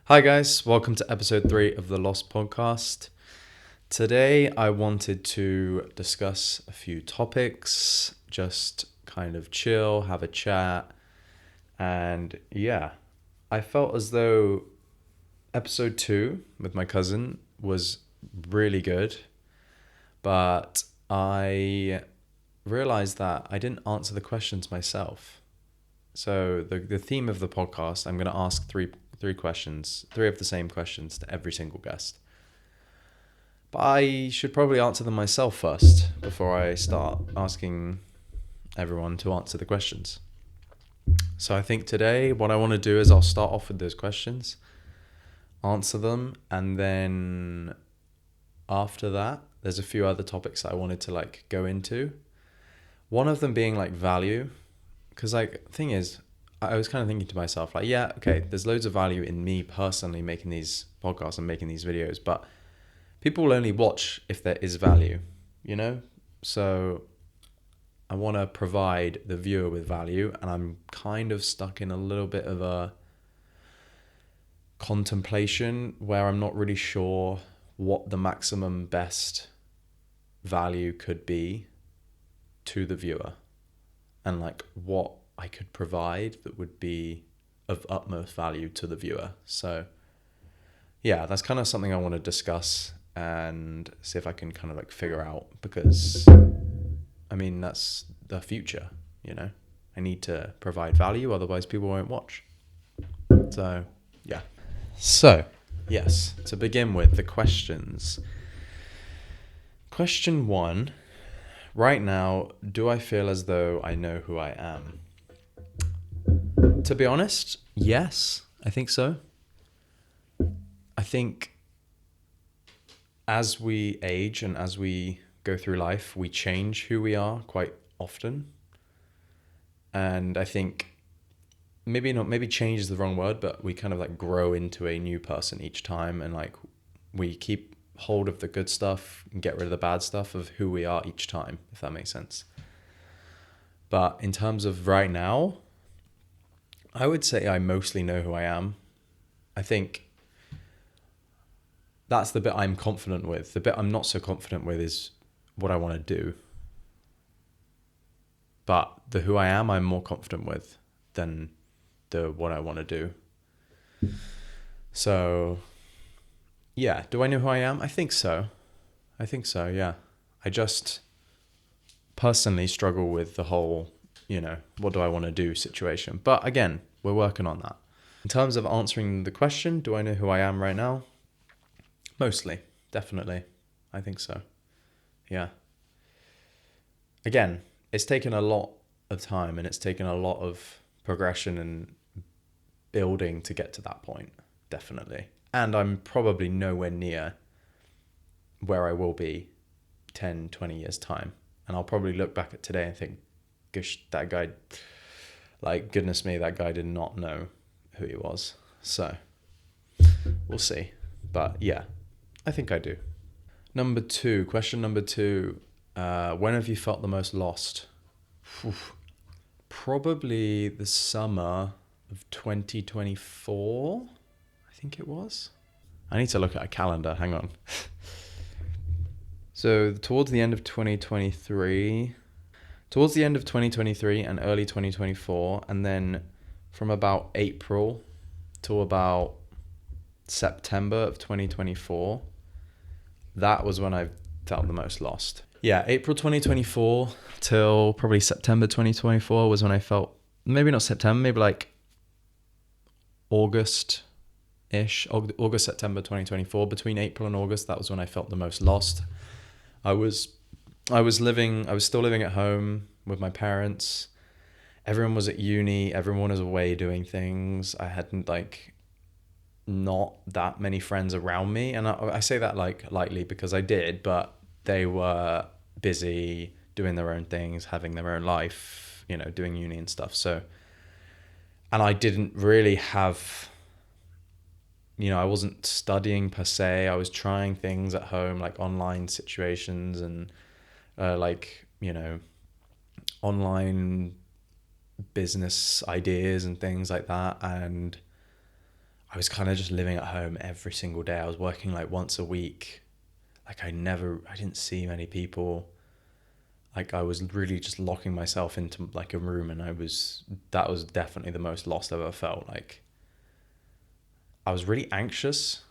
Hi guys, welcome to episode 3 of the Lost Podcast. Today I wanted to discuss a few topics, just kind of chill, have a chat, and yeah, I felt as though episode 2 with my cousin was really good, but I realized that I didn't answer the questions myself. So the theme of the podcast, I'm going to ask three questions, three of the same questions to every single guest. But I should probably answer them myself first before I start asking everyone to answer the questions. So I think today what I want to do is I'll start off with those questions, answer them, and then after that, there's a few other topics that I wanted to go into. One of them being value, because thing is, I was kind of thinking to myself, yeah, okay, there's loads of value in me personally making these podcasts and making these videos, but people will only watch if there is value, you know? So I want to provide the viewer with value, and I'm kind of stuck in a little bit of a contemplation where I'm not really sure what the maximum best value could be to the viewer and what I could provide that would be of utmost value to the viewer. So yeah, that's kind of something I want to discuss and see if I can kind of figure out, because I mean, that's the future, you know? I need to provide value, otherwise people won't watch. So yeah. So yes, to begin with the questions. Question 1, right now, do I feel as though I know who I am? To be honest, yes, I think so. I think as we age and as we go through life, we change who we are quite often. And I think maybe change is the wrong word, but we kind of grow into a new person each time, and we keep hold of the good stuff and get rid of the bad stuff of who we are each time, if that makes sense. But in terms of right now, I would say I mostly know who I am. I think that's the bit I'm confident with. The bit I'm not so confident with is what I want to do. But the who I am, I'm more confident with than the what I want to do. So, yeah. Do I know who I am? I think so, yeah. I just personally struggle with the whole, what do I want to do situation. But again, we're working on that. In terms of answering the question, do I know who I am right now? Mostly, definitely. I think so. Yeah. Again, it's taken a lot of time and it's taken a lot of progression and building to get to that point, definitely. And I'm probably nowhere near where I will be 10, 20 years time. And I'll probably look back at today and think, gosh, that guy, goodness me, that guy did not know who he was. So we'll see. But yeah, I think I do. Question number 2, when have you felt the most lost? Probably the summer of 2024, I think it was. I need to look at a calendar, hang on. So towards the end of 2023 and early 2024, and then from about April to about September of 2024, that was when I felt the most lost. Yeah, April 2024 till probably September 2024 was when I felt, maybe not September, maybe August-ish, August, September 2024. Between April and August, that was when I felt the most lost. I was still living at home with my parents. Everyone was at uni. Everyone was away doing things. I hadn't not that many friends around me. And I say that lightly because I did, but they were busy doing their own things, having their own life, doing uni and stuff. So, and I didn't really have, I wasn't studying per se. I was trying things at home, online situations and online business ideas and things like that. And I was kind of just living at home every single day. I was working like once a week. Like I didn't see many people. Like I was really just locking myself into like a room, and that was definitely the most lost I've ever felt. Like I was really anxious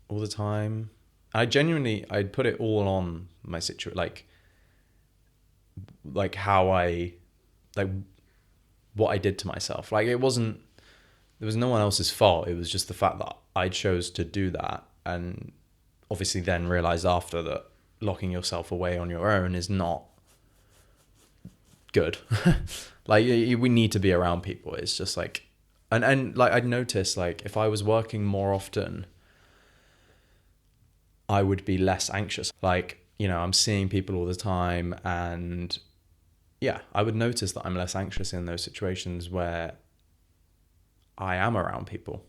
all the time. I'd put it all on my situation, like how like what I did to myself. Like there was no one else's fault. It was just the fact that I chose to do that, and obviously then realized after that locking yourself away on your own is not good. Like we need to be around people. It's just like, and like I'd noticed, like if I was working more often, I would be less anxious. Like, I'm seeing people all the time, and yeah, I would notice that I'm less anxious in those situations where I am around people.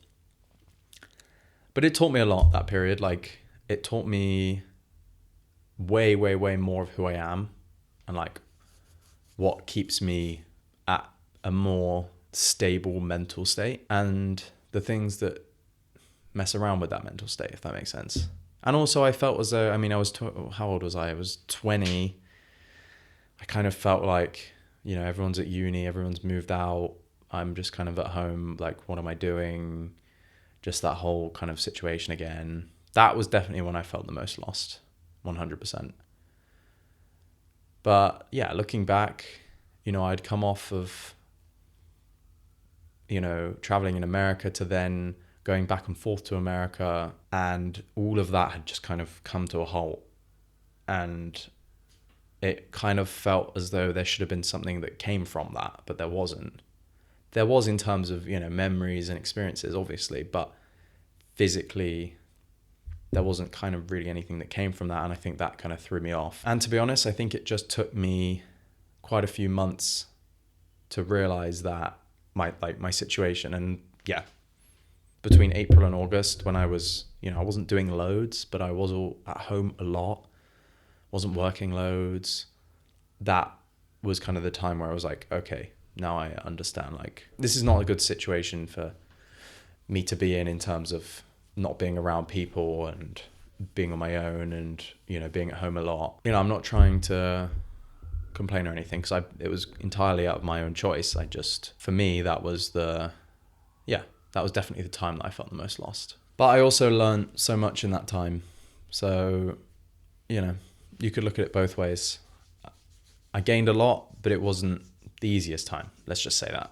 But it taught me a lot, that period. Like it taught me way, way, way more of who I am, and like what keeps me at a more stable mental state, and the things that mess around with that mental state, if that makes sense. And also I felt as though, how old was I? I was 20. I kind of felt like, everyone's at uni, everyone's moved out. I'm just kind of at home. Like, what am I doing? Just that whole kind of situation again. That was definitely when I felt the most lost, 100%. But yeah, looking back, I'd come off of, traveling in America to then going back and forth to America, and all of that had just kind of come to a halt. And it kind of felt as though there should have been something that came from that, but there wasn't. There was in terms of, memories and experiences, obviously, but physically there wasn't kind of really anything that came from that. And I think that kind of threw me off. And to be honest, I think it just took me quite a few months to realize that my situation. And yeah, between April and August, when I was, I wasn't doing loads, but I was all at home a lot, wasn't working loads. That was kind of the time where I was like, okay, now I understand, like, this is not a good situation for me to be in terms of not being around people and being on my own and, being at home a lot. I'm not trying to complain or anything, because it was entirely out of my own choice. For me, that was definitely the time that I felt the most lost. But I also learned so much in that time. So, you could look at it both ways. I gained a lot, but it wasn't the easiest time. Let's just say that.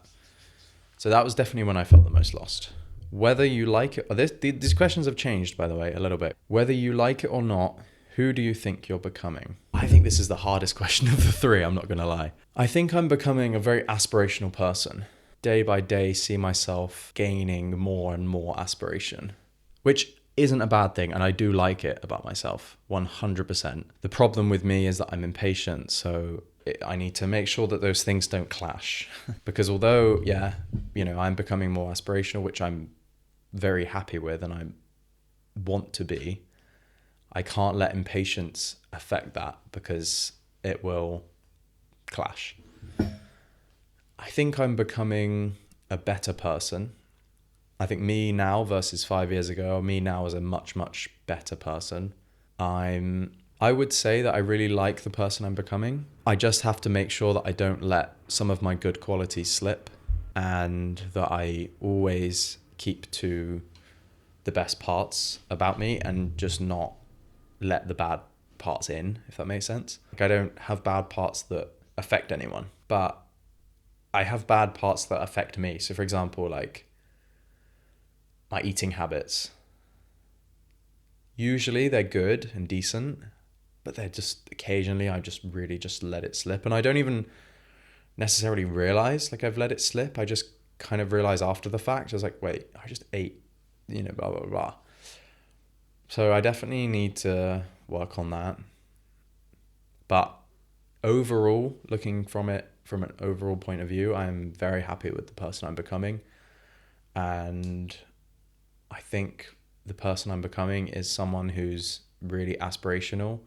So that was definitely when I felt the most lost. Whether you like it, or these questions have changed, by the way, a little bit. Whether you like it or not, who do you think you're becoming? I think this is the hardest question of the three, I'm not going to lie. I think I'm becoming a very aspirational person. Day by day, see myself gaining more and more aspiration, which isn't a bad thing, and I do like it about myself, 100%. The problem with me is that I'm impatient, so I need to make sure that those things don't clash. Because although, I'm becoming more aspirational, which I'm very happy with and I want to be, I can't let impatience affect that, because it will clash. I think I'm becoming a better person. I think me now versus 5 years ago, me now is a much, much better person. I would say that I really like the person I'm becoming. I just have to make sure that I don't let some of my good qualities slip, and that I always keep to the best parts about me and just not let the bad parts in, if that makes sense. Like, I don't have bad parts that affect anyone, but I have bad parts that affect me. So for example, like my eating habits. Usually they're good and decent, but they're just occasionally I just really just let it slip. And I don't even necessarily realize like I've let it slip. I just kind of realize after the fact. I was like, wait, I just ate, blah, blah, blah. So I definitely need to work on that. But overall, looking from it from an overall point of view, I'm very happy with the person I'm becoming. And I think the person I'm becoming is someone who's really aspirational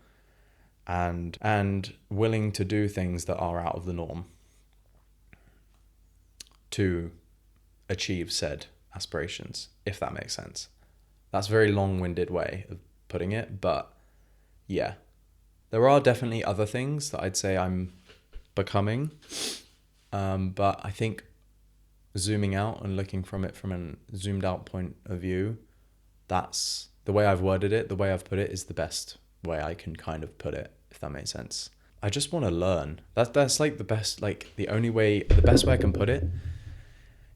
and willing to do things that are out of the norm to achieve said aspirations, if that makes sense. That's a very long-winded way of putting it, but yeah. There are definitely other things that I'd say I'm becoming, but I think zooming out and looking from it from a zoomed out point of view, that's the way I've worded it, the way I've put it is the best way I can kind of put it, if that makes sense. I just want to learn. That's like the best, like the best way I can put it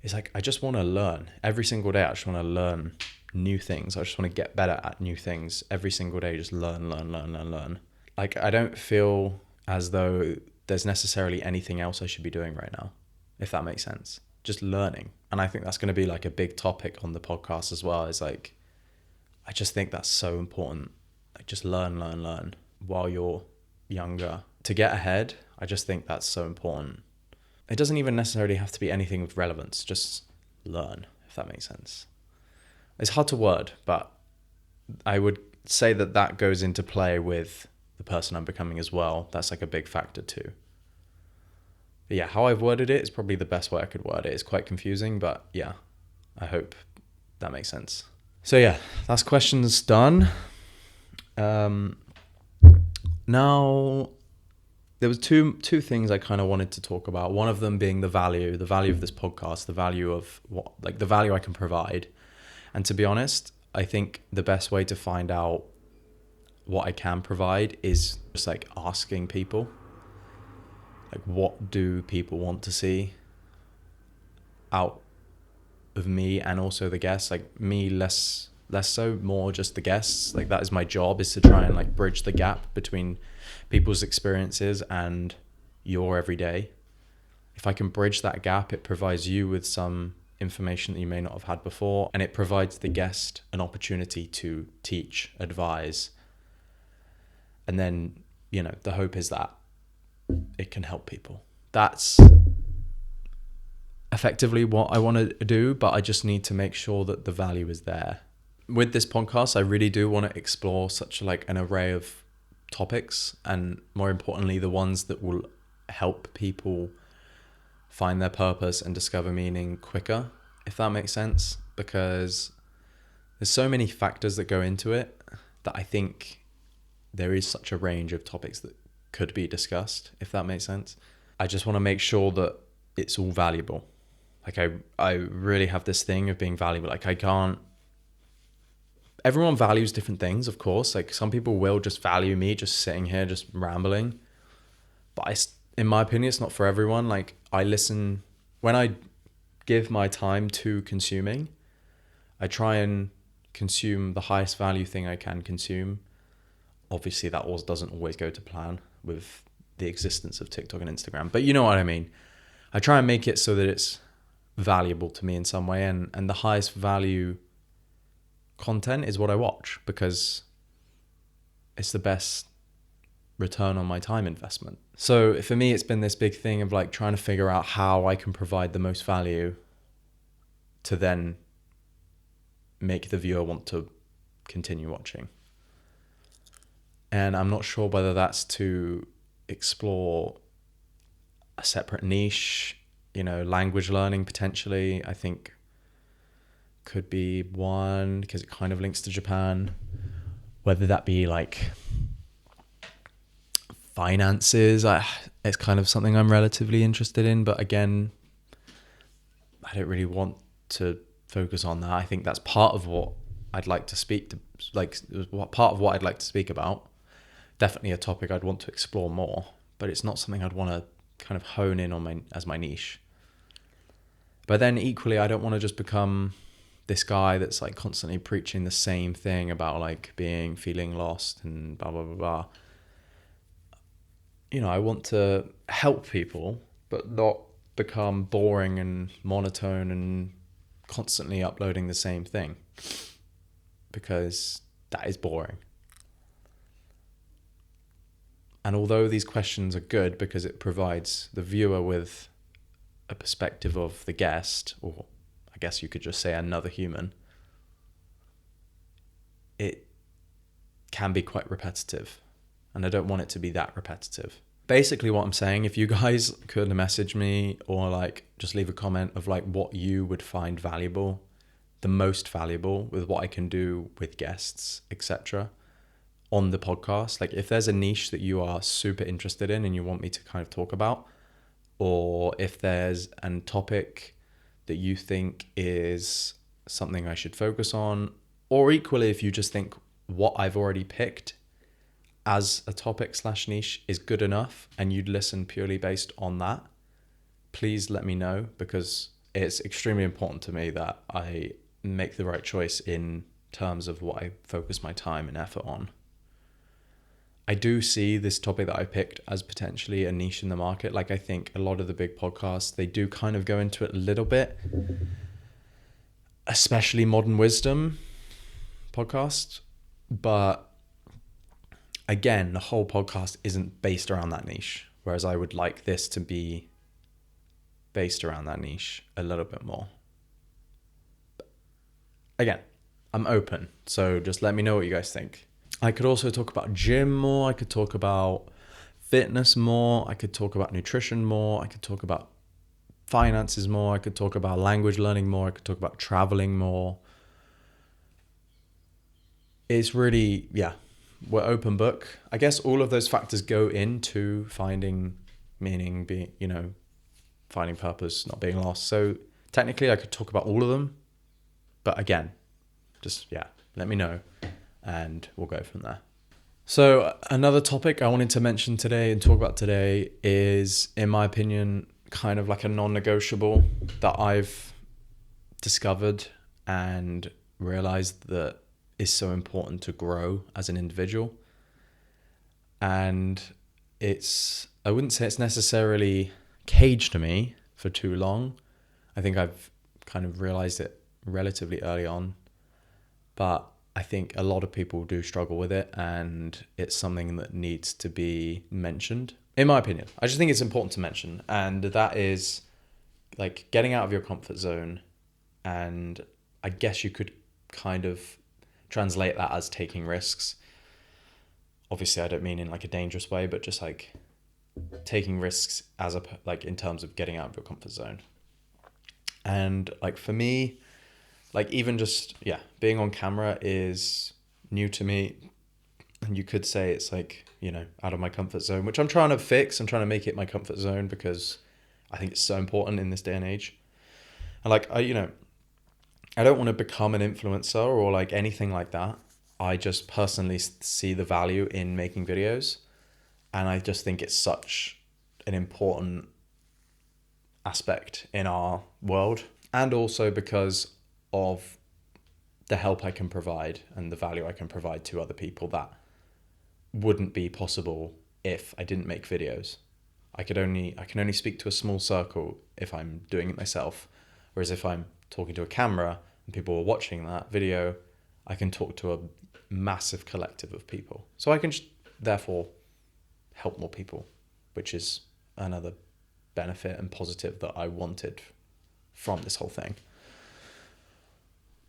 is like, I just want to learn. Every single day I just want to learn new things. I just want to get better at new things every single day. Just learn. Like, I don't feel as though there's necessarily anything else I should be doing right now, if that makes sense. Just learning. And I think that's going to be like a big topic on the podcast as well, is like, I just think that's so important. Like, just learn while you're younger to get ahead. I just think that's so important. It doesn't even necessarily have to be anything with relevance. Just learn, if that makes sense. It's hard to word, but I would say that goes into play with the person I'm becoming as well. That's like a big factor too. But yeah, how I've worded it is probably the best way I could word it. It's quite confusing, but yeah, I hope that makes sense. So yeah, that's questions done. Now, there was two things I kind of wanted to talk about. One of them being the value of this podcast, the value of the value I can provide. And to be honest, I think the best way to find out what I can provide is just like asking people, like, what do people want to see out of me, and also the guests. Like, me less so, more just the guests. Like, that is my job, is to try and like bridge the gap between people's experiences and your everyday. If I can bridge that gap, it provides you with some information that you may not have had before, and it provides the guest an opportunity to teach, advise, and then, the hope is that it can help people. That's effectively what I want to do, but I just need to make sure that the value is there. With this podcast, I really do want to explore such like an array of topics, and more importantly, the ones that will help people find their purpose and discover meaning quicker, if that makes sense, because there's so many factors that go into it that I think there is such a range of topics that could be discussed, if that makes sense. I just want to make sure that it's all valuable. Like, I really have this thing of being valuable. Like, everyone values different things, of course. Like, some people will just value me just sitting here, just rambling. But in my opinion, it's not for everyone. Like, I listen, when I give my time to consuming, I try and consume the highest value thing I can consume. Obviously, that also doesn't always go to plan with the existence of TikTok and Instagram, but you know what I mean. I try and make it so that it's valuable to me in some way, and the highest value content is what I watch, because it's the best return on my time investment. So for me, it's been this big thing of like trying to figure out how I can provide the most value to then make the viewer want to continue watching. And I'm not sure whether that's to explore a separate niche, language learning potentially, I think could be one, because it kind of links to Japan. Whether that be like finances, it's kind of something I'm relatively interested in, but again, I don't really want to focus on that. I think that's part of what I'd like to speak to, like part of what I'd like to speak about. Definitely a topic I'd want to explore more, but it's not something I'd want to kind of hone in on as my niche. But then equally, I don't want to just become this guy that's like constantly preaching the same thing about like feeling lost and blah, blah, blah, blah. I want to help people, but not become boring and monotone and constantly uploading the same thing, because that is boring. And although these questions are good because it provides the viewer with a perspective of the guest, or I guess you could just say another human, it can be quite repetitive. And I don't want it to be that repetitive. Basically what I'm saying, if you guys could message me or like just leave a comment of like what you would find valuable the most valuable with what I can do with guests, etc. on the podcast. Like if there's a niche that you are super interested in and you want me to kind of talk about, or if there's a topic that you think is something I should focus on, or equally if you just think what I've already picked as a topic / niche is good enough and you'd listen purely based on that, please let me know, because it's extremely important to me that I make the right choice in terms of what I focus my time and effort on. I do see this topic that I picked as potentially a niche in the market. Like I think a lot of the big podcasts, they do kind of go into it a little bit, especially Modern Wisdom podcast. But again, the whole podcast isn't based around that niche, whereas I would like this to be based around that niche a little bit more. But again, I'm open, so just let me know what you guys think. I could also talk about gym more. I could talk about fitness more. I could talk about nutrition more. I could talk about finances more. I could talk about language learning more. I could talk about traveling more. It's really, we're open book. I guess all of those factors go into finding meaning, finding purpose, not being lost. So technically I could talk about all of them, but again, just, let me know and we'll go from there. So another topic I wanted to mention today and talk about today is, in my opinion, kind of like a non-negotiable that I've discovered and realized that is so important to grow as an individual. And I wouldn't say it's necessarily caged me for too long. I think I've kind of realized it relatively early on, but I think a lot of people do struggle with it, and it's something that needs to be mentioned, in my opinion. I just think it's important to mention, and that is like getting out of your comfort zone. And I guess you could kind of translate that as taking risks. Obviously, I don't mean in like a dangerous way, but just like taking risks as in terms of getting out of your comfort zone. And like for me, like even just, being on camera is new to me. And you could say it's like, out of my comfort zone, which I'm trying to fix. I'm trying to make it my comfort zone because I think it's so important in this day and age. And like, I don't want to become an influencer or like anything like that. I just personally see the value in making videos. And I just think it's such an important aspect in our world. And also because of the help I can provide and the value I can provide to other people that wouldn't be possible if I didn't make videos. I can only speak to a small circle if I'm doing it myself. Whereas if I'm talking to a camera and people are watching that video, I can talk to a massive collective of people. So I can just therefore help more people, which is another benefit and positive that I wanted from this whole thing.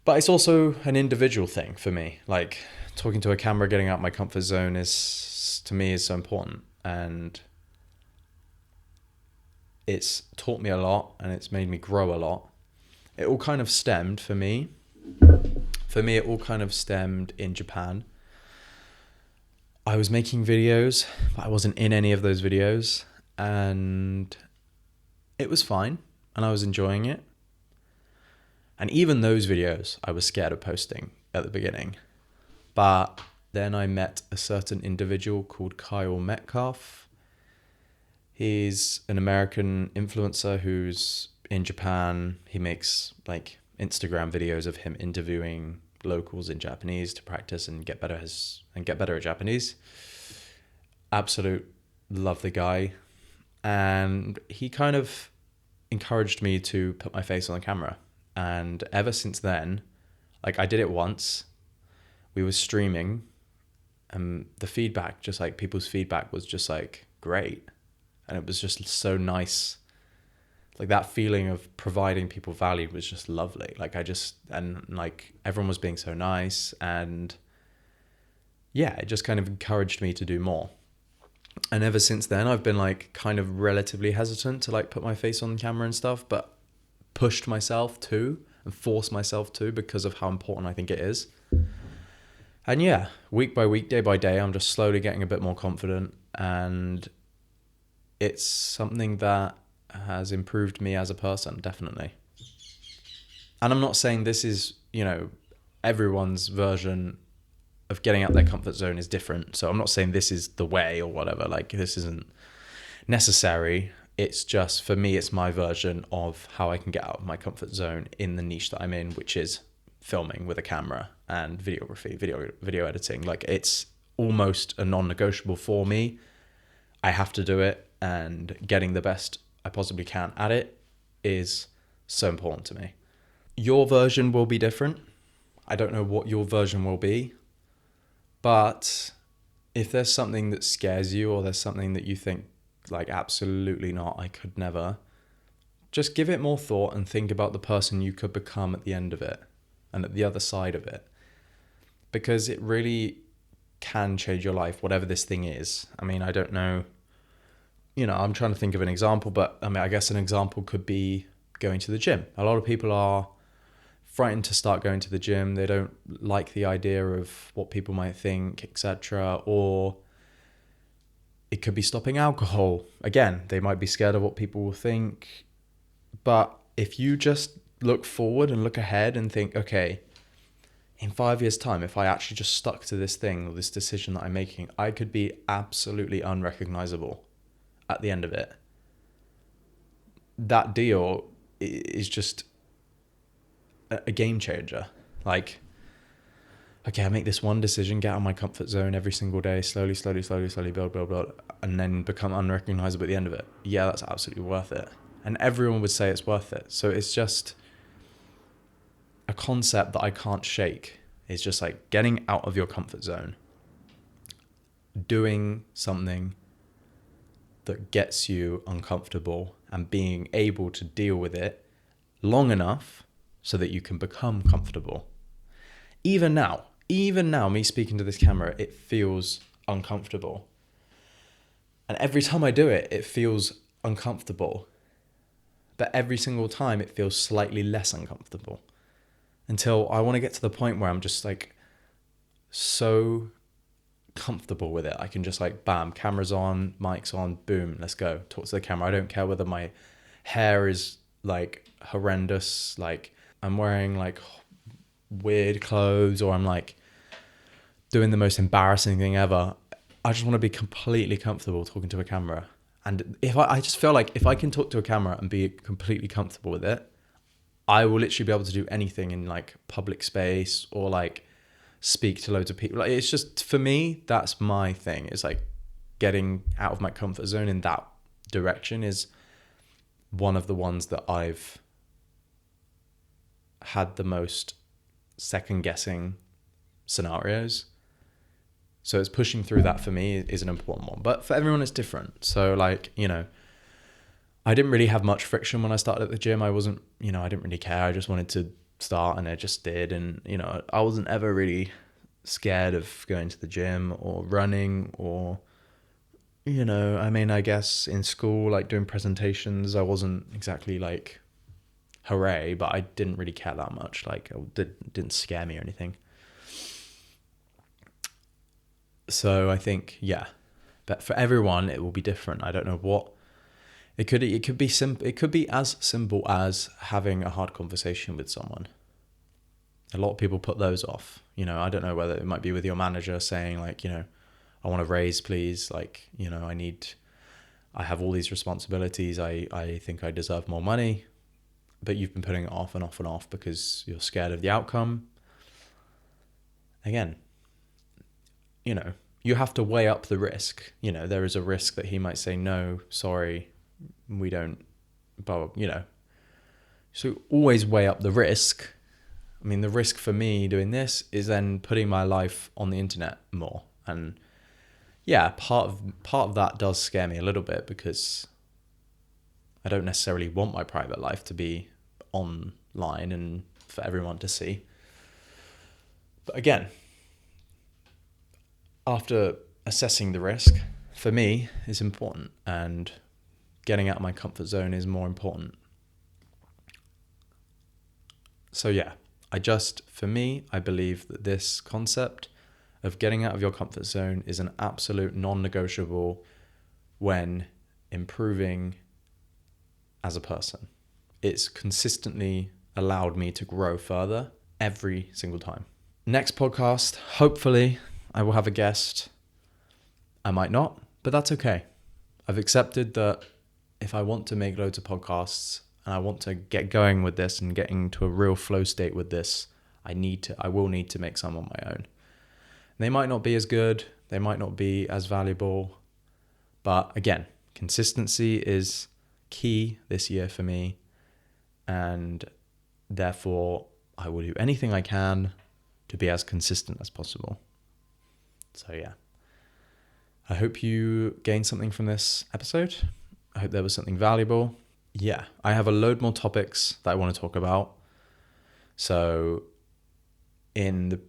But it's also an individual thing for me. Like talking to a camera, getting out my comfort zone is so important. And it's taught me a lot and it's made me grow a lot. It all kind of stemmed for me. It all kind of stemmed in Japan. I was making videos, but I wasn't in any of those videos. And it was fine. And I was enjoying it. And even those videos, I was scared of posting at the beginning. But then I met a certain individual called Kyle Metcalf. He's an American influencer who's in Japan. He makes like Instagram videos of him interviewing locals in Japanese to practice and get better at Japanese. Absolute love the guy. And he kind of encouraged me to put my face on the camera. And ever since then, like I did it once, we were streaming and the feedback, just like people's feedback was just like great. And it was just so nice. Like that feeling of providing people value was just lovely. And everyone was being so nice. And it just kind of encouraged me to do more. And ever since then, I've been like kind of relatively hesitant to like put my face on camera and stuff, but pushed myself too. and force myself to because of how important I think it is. And yeah, week by week, day by day, I'm just slowly getting a bit more confident, and it's something that has improved me as a person, definitely. And I'm not saying this is, everyone's version of getting out their comfort zone is different. So I'm not saying this is the way or whatever. Like, this isn't necessary. It's just, for me, it's my version of how I can get out of my comfort zone in the niche that I'm in, which is filming with a camera and videography, video editing. Like, it's almost a non-negotiable for me. I have to do it, and getting the best I possibly can at it is so important to me. Your version will be different. I don't know what your version will be, but if there's something that scares you, or there's something that you think, like, absolutely not, I could never, just give it more thought and think about the person you could become at the end of it and at the other side of it, because it really can change your life, whatever this thing is. I mean, I don't know, I'm trying to think of an example, but I guess an example could be going to the gym. A lot of people are frightened to start going to the gym. They don't like the idea of what people might think, etc. Or it could be stopping alcohol. Again, they might be scared of what people will think. But if you just look forward and look ahead and think, okay, in 5 years' time, if I actually just stuck to this thing or this decision that I'm making, I could be absolutely unrecognizable at the end of it. That deal is just a game changer. Like, okay, I make this one decision, get out of my comfort zone every single day, slowly build, and then become unrecognizable at the end of it. Yeah, that's absolutely worth it. And everyone would say it's worth it. So it's just a concept that I can't shake. It's just like getting out of your comfort zone, doing something that gets you uncomfortable, and being able to deal with it long enough so that you can become comfortable. Even now, me speaking to this camera, it feels uncomfortable. And every time I do it, it feels uncomfortable. But every single time it feels slightly less uncomfortable, until I want to get to the point where I'm just like so comfortable with it. I can just like, bam, camera's on, mic's on, boom, let's go. Talk to the camera. I don't care whether my hair is like horrendous, like I'm wearing like weird clothes, or I'm like doing the most embarrassing thing ever. I just want to be completely comfortable talking to a camera. And if I just feel like if I can talk to a camera and be completely comfortable with it, I will literally be able to do anything in like public space, or like speak to loads of people. Like, it's just, for me, that's my thing. It's like getting out of my comfort zone in that direction is one of the ones that I've had the most second guessing scenarios. So it's pushing through that, for me, is an important one. But for everyone, it's different. So like, I didn't really have much friction when I started at the gym. I wasn't, I didn't really care. I just wanted to start, and I just did. And, I wasn't ever really scared of going to the gym or running, or, I guess in school, like doing presentations, I wasn't exactly like, hooray, but I didn't really care that much. Like, it didn't scare me or anything. So I think, yeah, but for everyone, it will be different. I don't know what it could be. It could be as simple as having a hard conversation with someone. A lot of people put those off. I don't know whether it might be with your manager saying like, I want a raise, please. Like, I have all these responsibilities. I think I deserve more money, but you've been putting it off and off and off because you're scared of the outcome. Again, you have to weigh up the risk. There is a risk that he might say, no, sorry, we don't, but, so always weigh up the risk. I mean, the risk for me doing this is then putting my life on the internet more. And yeah, part of that does scare me a little bit, because I don't necessarily want my private life to be online and for everyone to see. But again, after assessing the risk, for me, is important, and getting out of my comfort zone is more important. So yeah, for me, I believe that this concept of getting out of your comfort zone is an absolute non-negotiable when improving as a person. It's consistently allowed me to grow further every single time. Next podcast, hopefully I will have a guest. I might not, but that's okay. I've accepted that if I want to make loads of podcasts and I want to get going with this and getting to a real flow state with this, I will need to make some on my own. They might not be as good, they might not be as valuable, but again, consistency is key this year for me, and therefore I will do anything I can to be as consistent as possible. So yeah, I hope you gained something from this episode. I hope there was something valuable. Yeah, I have a load more topics that I want to talk about. So in the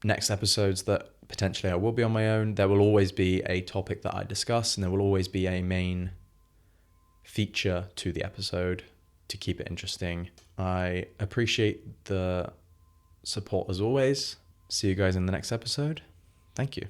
next episodes that potentially I will be on my own, there will always be a topic that I discuss, and there will always be a main feature to the episode to keep it interesting. I appreciate the support as always. See you guys in the next episode. Thank you.